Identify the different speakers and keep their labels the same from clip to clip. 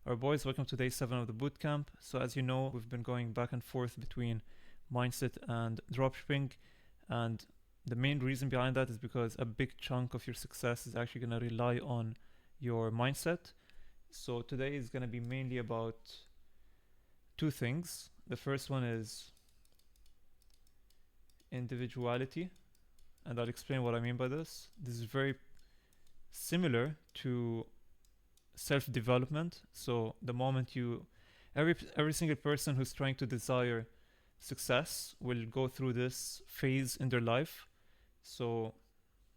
Speaker 1: Our boys, welcome to day 7 of the bootcamp. So as you know, we've been going back and forth between mindset and dropshipping, and the main reason behind that is because a big chunk of your success is actually going to rely on your mindset. So today is going to be mainly about two things. The first one is individuality, and I'll explain what I mean by this. This is very similar to self-development. So the moment every single person who's trying to desire success will go through this phase in their life. So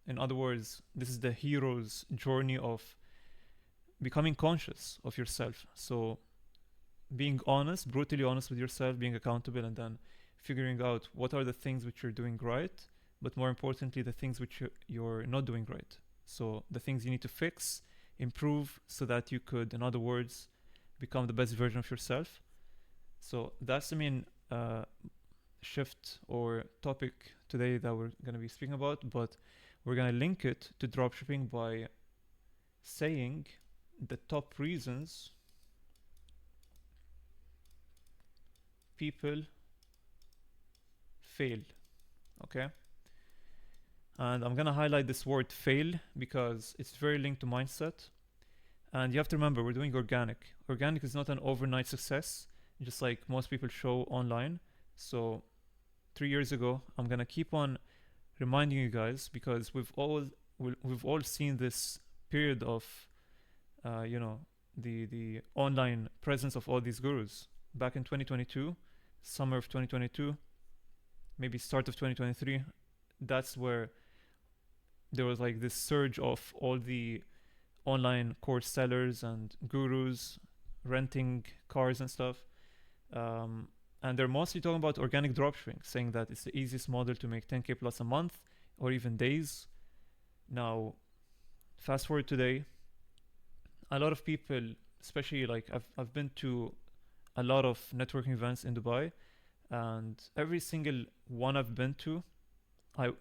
Speaker 1: in other words, this is the hero's journey of becoming conscious of yourself. So being honest, brutally honest with yourself, being accountable, and then figuring out what are the things which you're doing right, but more importantly, the things which you're not doing right. So the things you need to fix, improve, so that you could, in other words, become the best version of yourself. So that's the main shift or topic today that we're going to be speaking about, but we're going to link it to dropshipping by saying the top reasons people fail. Okay, and I'm gonna highlight this word fail because it's very linked to mindset. And you have to remember, we're doing organic. Organic is not an overnight success, just like most people show online. So 3 years ago, I'm gonna keep on reminding you guys because we've all seen this period of the online presence of all these gurus back in 2022, summer of 2022, maybe start of 2023. That's where there was like this surge of all the online course sellers and gurus renting cars and stuff. And they're mostly talking about organic dropshipping, saying that it's the easiest model to make 10K plus a month or even days. Now, fast forward today, a lot of people, especially like I've been to a lot of networking events in Dubai, and every single one I've been to, I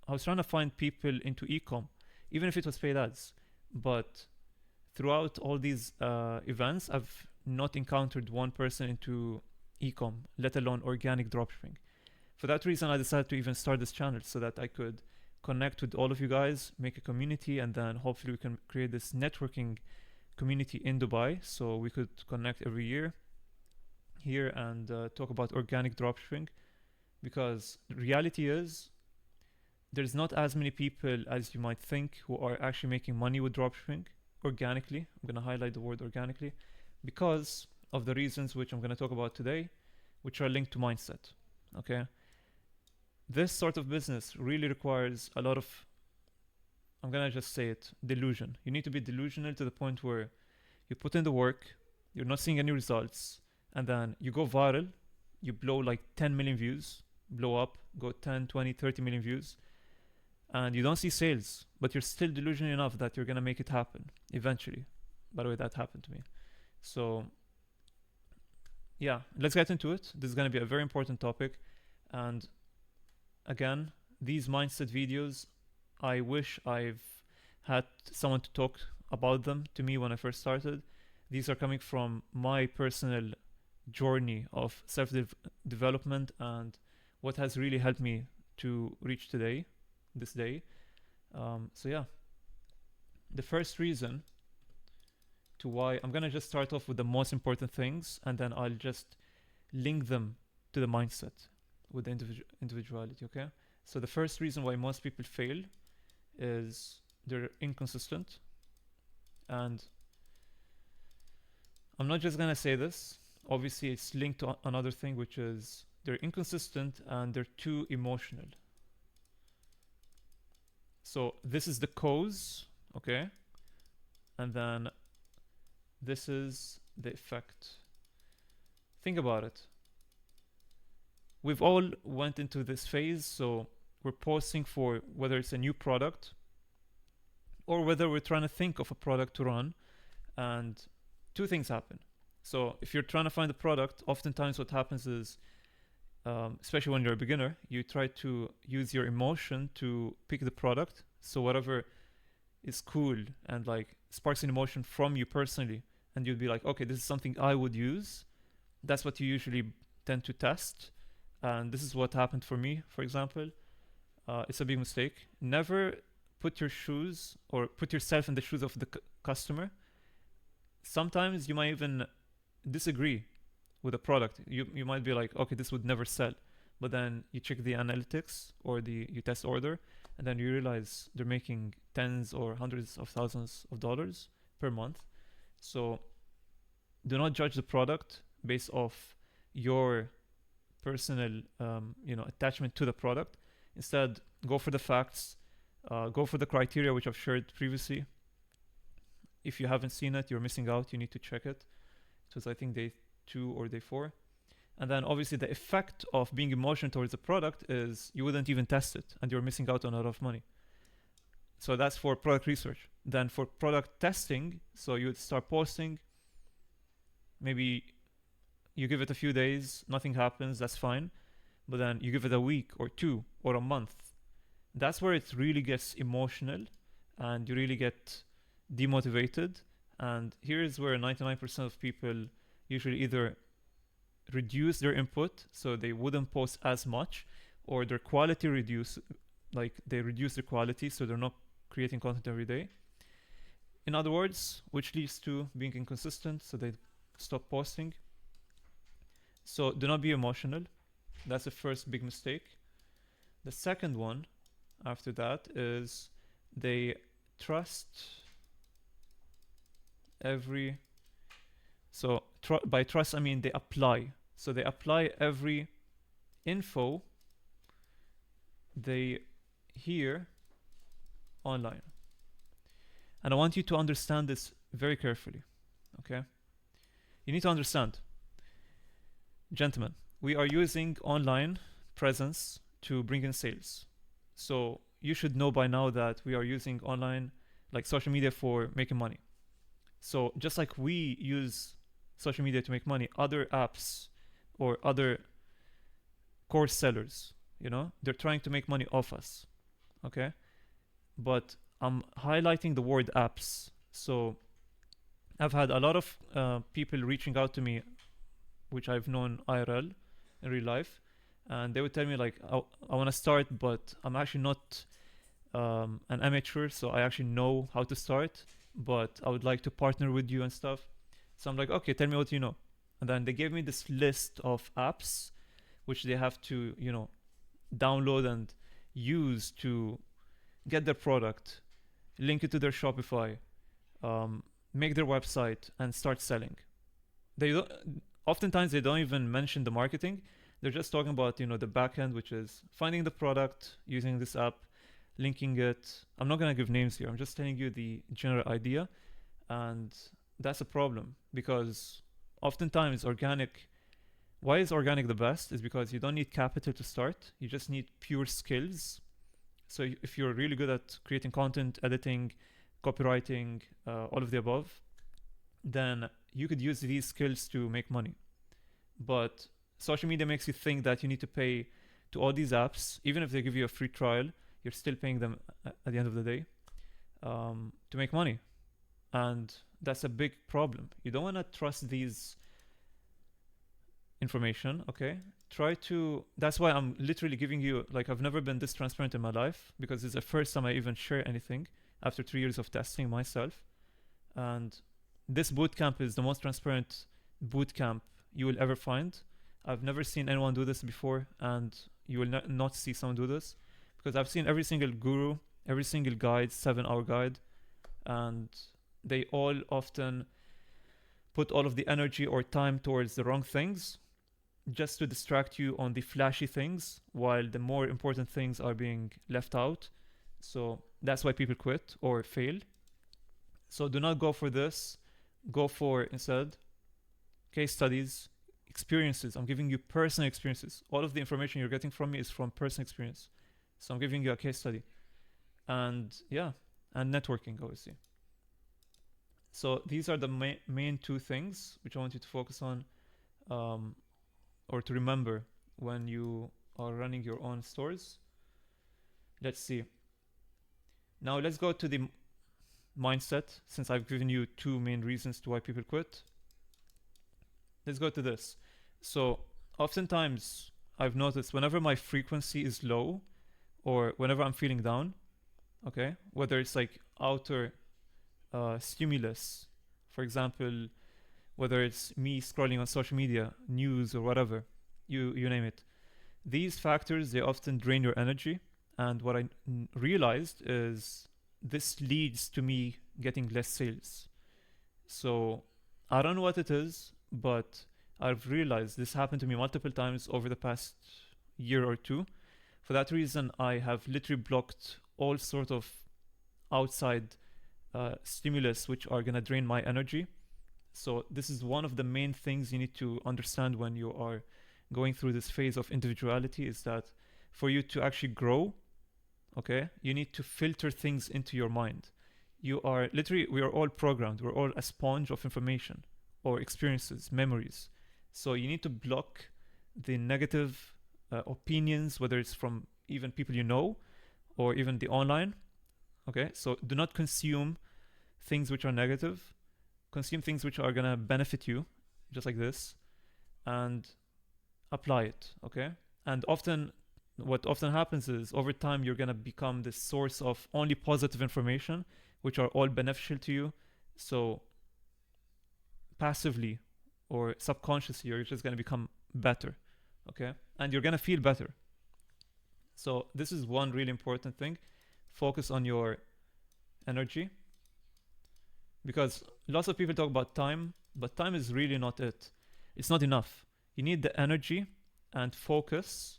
Speaker 1: was trying to find people into ecom, even if it was paid ads. But throughout all these events, I've not encountered one person into ecom, let alone organic dropshipping. For that reason, I decided to even start this channel so that I could connect with all of you guys, make a community, and then hopefully we can create this networking community in Dubai so we could connect every year here and talk about organic dropshipping. Because the reality is, there's not as many people as you might think who are actually making money with dropshipping organically. I'm going to highlight the word organically because of the reasons which I'm going to talk about today, which are linked to mindset. Okay, this sort of business really requires a lot of, I'm going to just say it, delusion. You need to be delusional to the point where you put in the work, you're not seeing any results, and then you go viral, you blow like 10 million views, blow up, go 10, 20, 30 million views, and you don't see sales, but you're still delusional enough that you're going to make it happen eventually. By the way, that happened to me. So yeah, let's get into it. This is going to be a very important topic. And again, these mindset videos, I wish I've had someone to talk about them to me when I first started. These are coming from my personal journey of self-development and what has really helped me to reach this day. So yeah, the first reason to why, I'm gonna just start off with the most important things and then I'll just link them to the mindset with the individuality, okay? So the first reason why most people fail is they're inconsistent. And I'm not just gonna say this, obviously it's linked to another thing, which is they're inconsistent and they're too emotional. So this is the cause, okay? And then this is the effect. Think about it. We've all went into this phase, so we're posting for whether it's a new product or whether we're trying to think of a product to run, and two things happen. So if you're trying to find a product, oftentimes what happens is, especially when you're a beginner, you try to use your emotion to pick the product. So whatever is cool and like sparks an emotion from you personally, and you'd be like, okay, this is something I would use. That's what you usually tend to test. And this is what happened for me, for example. It's a big mistake. Never put your shoes or put yourself in the shoes of the customer. Sometimes you might even disagree with a product. You might be like, okay, this would never sell. But then you check the analytics or you test order, and then you realize they're making tens or hundreds of thousands of dollars per month. So do not judge the product based off your personal attachment to the product. Instead, go for the facts, go for the criteria which I've shared previously. If you haven't seen it, you're missing out. You need to check it. It was, I think, day 2 or day 4. And then obviously the effect of being emotional towards the product is you wouldn't even test it, and you're missing out on a lot of money. So that's for product research. Then for product testing, so you would start posting. Maybe you give it a few days, nothing happens, that's fine. But then you give it a week or 2 or a month. That's where it really gets emotional and you really get demotivated. And here's where 99% of people usually either reduce their input, so they wouldn't post as much, or their quality reduce, like they reduce their quality, so they're not creating content every day. In other words, which leads to being inconsistent, so they stop posting. So do not be emotional. That's the first big mistake. The second one after that is they trust every, so by trust I mean they apply. So they apply every info they hear online. And I want you to understand this very carefully, okay? You need to understand, gentlemen, we are using online presence to bring in sales. So you should know by now that we are using online, like social media, for making money. So just like we use social media to make money, other apps or other course sellers, they're trying to make money off us, okay? But I'm highlighting the word apps. So I've had a lot of people reaching out to me, which I've known IRL, in real life, and they would tell me like, I want to start, but I'm actually not an amateur, so I actually know how to start, but I would like to partner with you and stuff. So I'm like, okay, tell me what you know. And then they gave me this list of apps which they have to, download and use to get their product, link it to their Shopify, make their website, and start selling. Oftentimes they don't even mention the marketing. They're just talking about, the back end, which is finding the product, using this app, linking it. I'm not going to give names here. I'm just telling you the general idea. And that's a problem, because oftentimes why is organic the best? Is because you don't need capital to start. You just need pure skills. So if you're really good at creating content, editing, copywriting, all of the above, then you could use these skills to make money. But social media makes you think that you need to pay to all these apps. Even if they give you a free trial, you're still paying them at the end of the day to make money. And that's a big problem. You don't want to trust these information, okay? That's why I'm literally giving you, like, I've never been this transparent in my life, because it's the first time I even share anything after 3 years of testing myself. And this bootcamp is the most transparent bootcamp you will ever find. I've never seen anyone do this before, and you will not see someone do this, because I've seen every single guru, every single guide, 7-hour guide, and they all often put all of the energy or time towards the wrong things, just to distract you on the flashy things, while the more important things are being left out. So that's why people quit or fail. So do not go for this. Go for, instead, case studies, experiences. I'm giving you personal experiences. All of the information you're getting from me is from personal experience. So I'm giving you a case study. And and networking, obviously. So these are the main 2 things which I want you to focus on, or to remember when you are running your own stores. Let's see. Now let's go to the mindset, since I've given you two main reasons to why people quit, let's go to this. So, oftentimes, I've noticed whenever my frequency is low or whenever I'm feeling down, okay, whether it's like outer stimulus, for example, whether it's me scrolling on social media, news, or whatever, you name it. These factors, they often drain your energy. And what I realized is this leads to me getting less sales. So I don't know what it is, but I've realized this happened to me multiple times over the past year or two. For that reason, I have literally blocked all sort of outside stimulus which are gonna drain my energy. So this is one of the main things you need to understand when you are going through this phase of individuality, is that for you to actually grow, okay, you need to filter things into your mind. You are literally, we are all programmed, we're all a sponge of information or experiences, memories. So you need to block the negative opinions, whether it's from even people you know or even the online. Okay, so do not consume things which are negative. Consume things which are gonna benefit you, just like this, and apply it. Okay, and often, what often happens is over time you're gonna become this source of only positive information, which are all beneficial to you. So passively or subconsciously, you're just gonna become better. Okay, and you're gonna feel better. So this is one really important thing. Focus on your energy, because lots of people talk about time, but time is really not it. It's not enough. You need the energy and focus.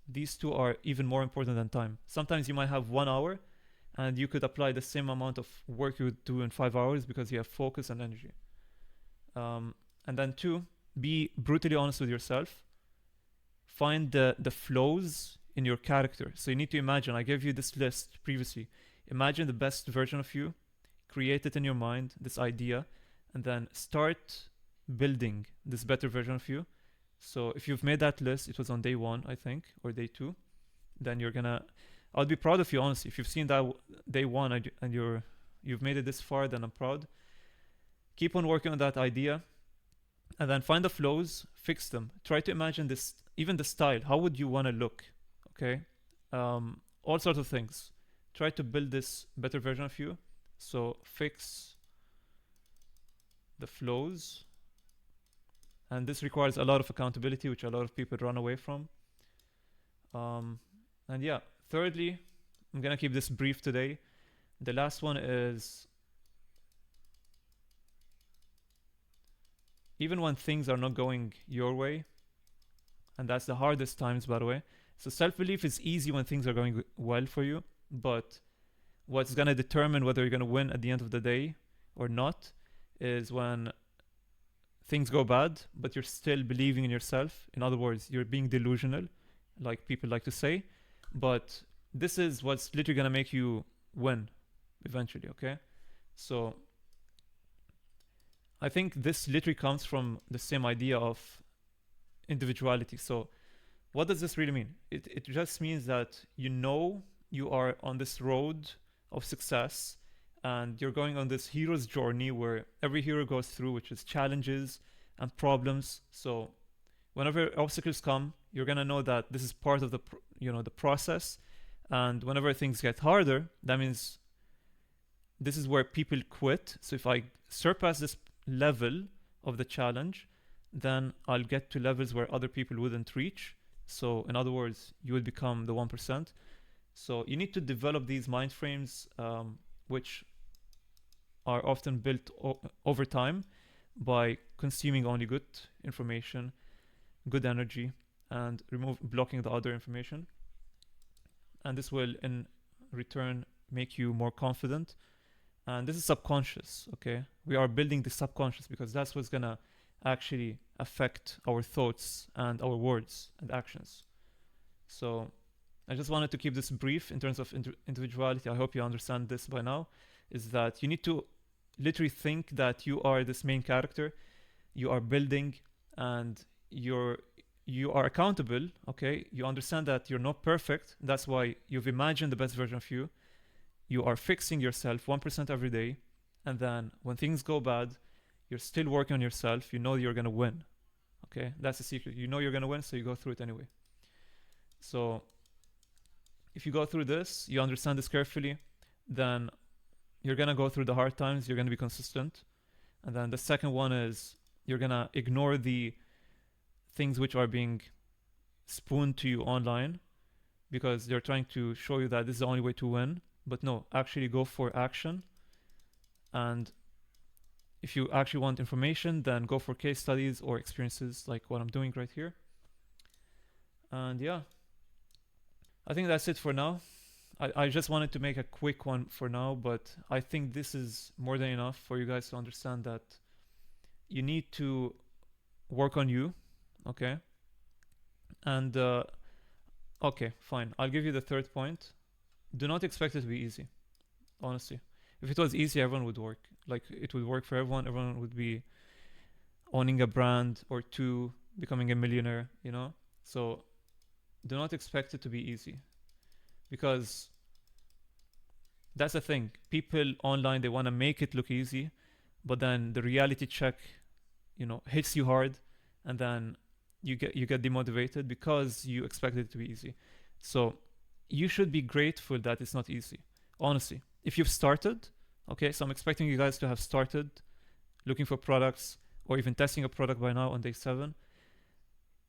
Speaker 1: These two are even more important than time. Sometimes you might have 1 hour and you could apply the same amount of work you would do in 5 hours because you have focus and energy. And then two, be brutally honest with yourself. Find the flaws in your character. So you need to imagine, I gave you this list previously. Imagine the best version of you, create it in your mind, this idea, and then start building this better version of you. So if you've made that list, it was on day 1, I think, or day 2, then you're gonna, I'll be proud of you, honestly. If you've seen that day 1 and you've made it this far, then I'm proud. Keep on working on that idea, and then find the flaws, fix them. Try to imagine this, even the style. How would you want to look? Okay, all sorts of things. Try to build this better version of you. So fix the flaws, and this requires a lot of accountability, which a lot of people run away from. And yeah, thirdly, I'm gonna keep this brief today. The last one is, even when things are not going your way, and that's the hardest times, by the way. So self-belief is easy when things are going well for you, but what's gonna determine whether you're gonna win at the end of the day or not is when things go bad, but you're still believing in yourself. In other words, you're being delusional, like people like to say. But this is what's literally gonna make you win eventually, okay? So I think this literally comes from the same idea of individuality. So what does this really mean? It just means that you are on this road of success, and you're going on this hero's journey where every hero goes through, which is challenges and problems. So whenever obstacles come, you're gonna know that this is part of the process. And whenever things get harder, that means this is where people quit. So if I surpass this level of the challenge, then I'll get to levels where other people wouldn't reach. So in other words, you would become the 1%. So you need to develop these mind frames, which are often built over time by consuming only good information, good energy, and blocking the other information. And this will in return make you more confident. And this is subconscious, okay? We are building the subconscious because that's what's gonna actually affect our thoughts and our words and actions. So I just wanted to keep this brief in terms of individuality. I hope you understand this by now, is that you need to literally think that you are this main character, you are building, and you are accountable, okay? You understand that you're not perfect. That's why you've imagined the best version of you. you are fixing yourself 1% every day, and then when things go bad, you're still working on yourself. You know you're gonna win. Okay, that's the secret. You know you're gonna win, so you go through it anyway. So if you go through this, you understand this carefully, then you're gonna go through the hard times. You're gonna be consistent, and then the second one is you're gonna ignore the things which are being spooned to you online because they're trying to show you that this is the only way to win. But no, actually go for action. And if you actually want information, then go for case studies or experiences like what I'm doing right here. And yeah, I think that's it for now. I just wanted to make a quick one for now, but I think this is more than enough for you guys to understand that you need to work on you, okay? And okay, fine. I'll give you the third point. Do not expect it to be easy, honestly. If it was easy, everyone would work. Like, it would work for everyone. Everyone would be owning a brand or two, becoming a millionaire, you know? So do not expect it to be easy, because that's the thing. People online, they want to make it look easy, but then the reality check, you know, hits you hard, and then you get demotivated because you expect it to be easy. So you should be grateful that it's not easy, honestly. If you've started, okay, so I'm expecting you guys to have started looking for products or even testing a product by now on day 7.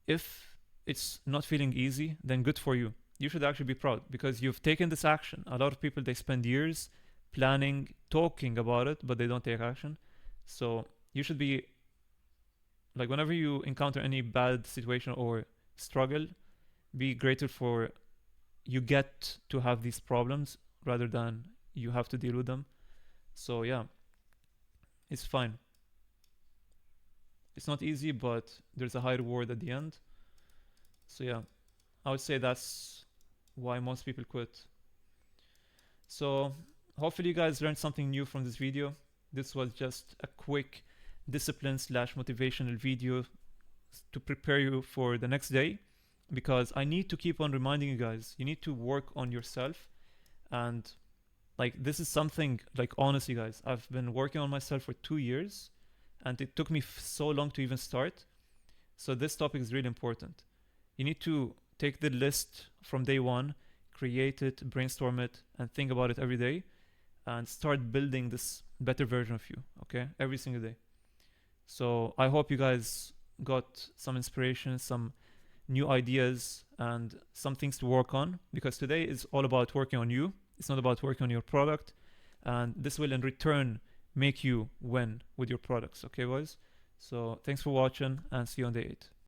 Speaker 1: If it's not feeling easy, then good for you. You should actually be proud because you've taken this action. A lot of people, they spend years planning, talking about it, but they don't take action. So you should be like, whenever you encounter any bad situation or struggle, be grateful for you get to have these problems rather than you have to deal with them. So yeah, it's fine. It's not easy, but there's a high reward at the end. So yeah, I would say that's why most people quit. So hopefully you guys learned something new from this video. This was just a quick discipline slash motivational video to prepare you for the next day, because I need to keep on reminding you guys, you need to work on yourself. And like, this is something, like, honestly guys, I've been working on myself for 2 years and it took me so long to even start. So this topic is really important. You need to take the list from day one, create it, brainstorm it, and think about it every day, and start building this better version of you, okay? Every single day. So I hope you guys got some inspiration, some new ideas, and some things to work on, because today is all about working on you. It's not about working on your product, and this will in return make you win with your products, okay guys? So thanks for watching, and see you on day 8.